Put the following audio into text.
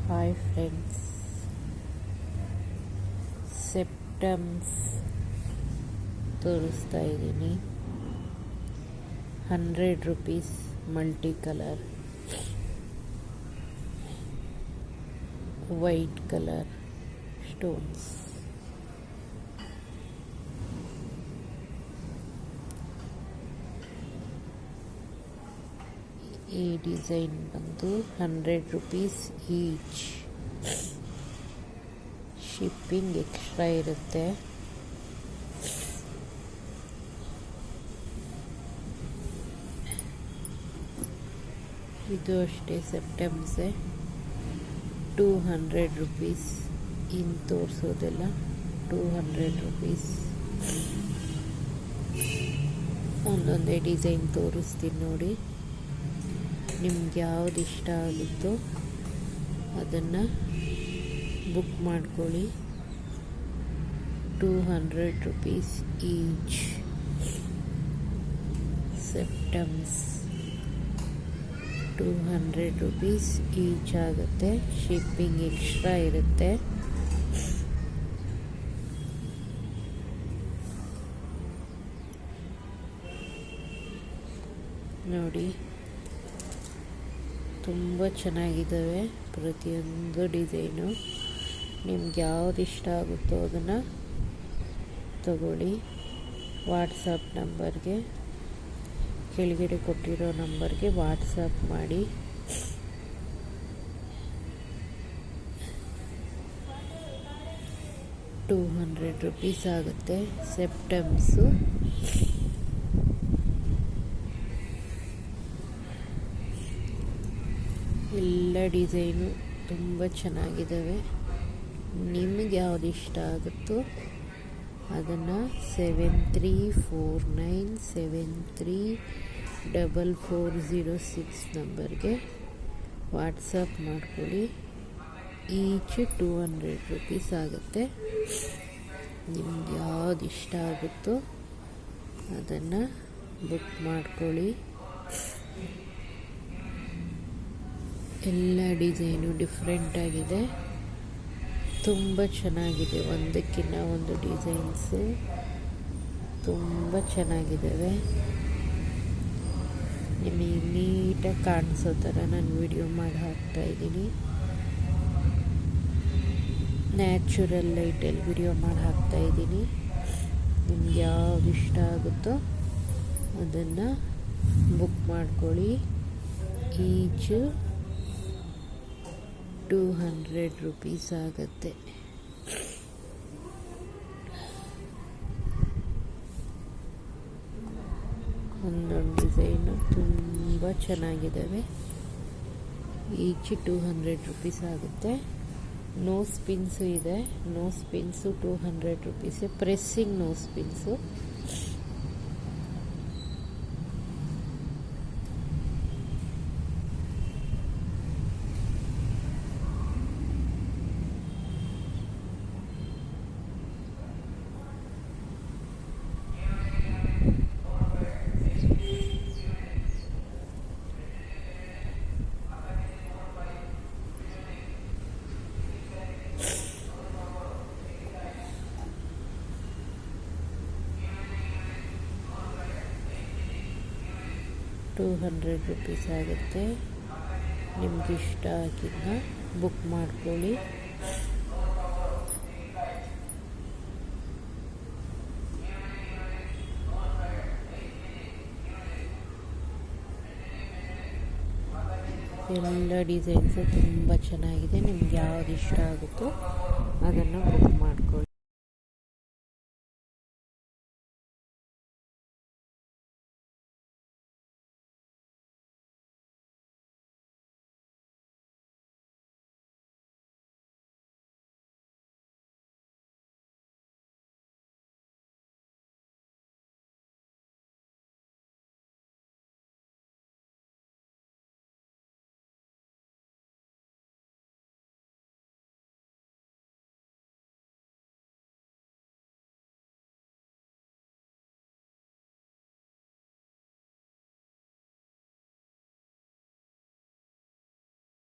Hi friends, ಸೆಪ್ಟಮ್ಸ್ ತೋರಿಸ್ತಾ ಇದ್ದೀನಿ. 100 rupees multi colour white colour stones. ಈ ಡಿಸೈನ್ ಬಂದು 100 ರೂಪೀಸ್ ಈಚ್. ಶಿಪ್ಪಿಂಗ್ ಎಕ್ಸ್ಟ್ರಾ ಇರುತ್ತೆ. ಇದು ಅಷ್ಟೇ ಸೆಪ್ಟೆಂಬ್ಸೆ 200 ರೂಪೀಸ್. ಇನ್ನು ತೋರಿಸೋದೆಲ್ಲ 200 ರೂಪೀಸ್. ಒಂದೊಂದೇ ಡಿಸೈನ್ ತೋರಿಸ್ತೀನಿ ನೋಡಿ. ನಿಮ್ಗೆ ಯಾವ್ದು ಇಷ್ಟ ಆಗುತ್ತೋ ಅದನ್ನು ಬುಕ್ ಮಾಡ್ಕೊಳ್ಳಿ. 200 ರೂಪೀಸ್ ಈಚ್. ಸೆಪ್ಟಮ್ಸ್ 200 ರೂಪೀಸ್ ಈಚ್ ಆಗುತ್ತೆ. ಶಿಪ್ಪಿಂಗ್ ಎಕ್ಸ್ಟ್ರಾ ಇರುತ್ತೆ. ನೋಡಿ, ತುಂಬ ಚೆನ್ನಾಗಿದ್ದಾವೆ ಪ್ರತಿಯೊಂದು ಡಿಸೈನು. ನಿಮ್ಗೆ ಯಾವ್ದು ಇಷ್ಟ ಆಗುತ್ತೋ ಅದನ್ನು ತಗೊಳ್ಳಿ. ವಾಟ್ಸಪ್ ನಂಬರ್ಗೆ, ಕೆಳಗಡೆ ಕೊಟ್ಟಿರೋ ನಂಬರ್ಗೆ ವಾಟ್ಸಪ್ ಮಾಡಿ. $200 ರೂಪೀಸ್ ಆಗುತ್ತೆ. ಸೆಪ್ಟಮ್ಸು ಎಲ್ಲ ಡಿಸೈನು ತುಂಬ ಚೆನ್ನಾಗಿದ್ದಾವೆ. ನಿಮಗೆ ಯಾವ್ದು ಇಷ್ಟ ಆಗುತ್ತೋ ಅದನ್ನು 7349734406 ನಂಬರ್ಗೆ ವಾಟ್ಸಪ್ ಮಾಡ್ಕೊಳ್ಳಿ. ಈಚ್ 200 ರೂಪೀಸ್ ಆಗುತ್ತೆ. ನಿಮ್ಗೆ ಯಾವ್ದು ಇಷ್ಟ ಆಗುತ್ತೋ ಅದನ್ನು ಬುಕ್ ಮಾಡ್ಕೊಳ್ಳಿ. ಎಲ್ಲ ಡಿಸೈನು ಡಿಫ್ರೆಂಟ್ ಆಗಿದೆ, ತುಂಬ ಚೆನ್ನಾಗಿದೆ. ಒಂದಕ್ಕಿಂತ ಒಂದು ಡಿಸೈನ್ಸು ತುಂಬ ಚೆನ್ನಾಗಿದ್ದಾವೆ. ನಿಮಗೆ ನೀಟಾಗಿ ಕಾಣಿಸೋ ಥರ ನಾನು ವಿಡಿಯೋ ಮಾಡಿ ಹಾಕ್ತಾಯಿದ್ದೀನಿ. ನ್ಯಾಚುರಲ್ ಲೈಟಲ್ಲಿ ವಿಡಿಯೋ ಮಾಡಿ ಹಾಕ್ತಾಯಿದ್ದೀನಿ. ನಿಮ್ಗೆ ಯಾವ್ದು ಇಷ್ಟ ಆಗುತ್ತೋ ಅದನ್ನು ಬುಕ್ ಮಾಡ್ಕೊಳ್ಳಿ. ಈಚು 200 ರೂಪೀಸ್ ಆಗುತ್ತೆ. ಒಂದೊಂದು ಡಿಸೈನು ತುಂಬ ಚೆನ್ನಾಗಿದ್ದಾವೆ. ಈಚ್ 200 ರೂಪೀಸ್ ಆಗುತ್ತೆ. ನೋಸ್ ಪಿನ್ಸು ಇದೆ. Nose pins 200 rupees. Pressing nose pins. $200 rupees ಆಗುತ್ತೆ. ನಿಮ್ಗೆ ಇಷ್ಟ ಆಗಿದ್ದ ಬುಕ್ ಮಾಡ್ಕೊಳ್ಳಿ. ಎಲ್ಲ ಡಿಸೈನ್ಸು ತುಂಬ ಚೆನ್ನಾಗಿದೆ. ನಿಮ್ಗೆ ಯಾವ್ದು ಇಷ್ಟ ಆಗುತ್ತೋ ಅದನ್ನು ಬುಕ್ ಮಾಡ್ಕೊಳ್ಳಿ.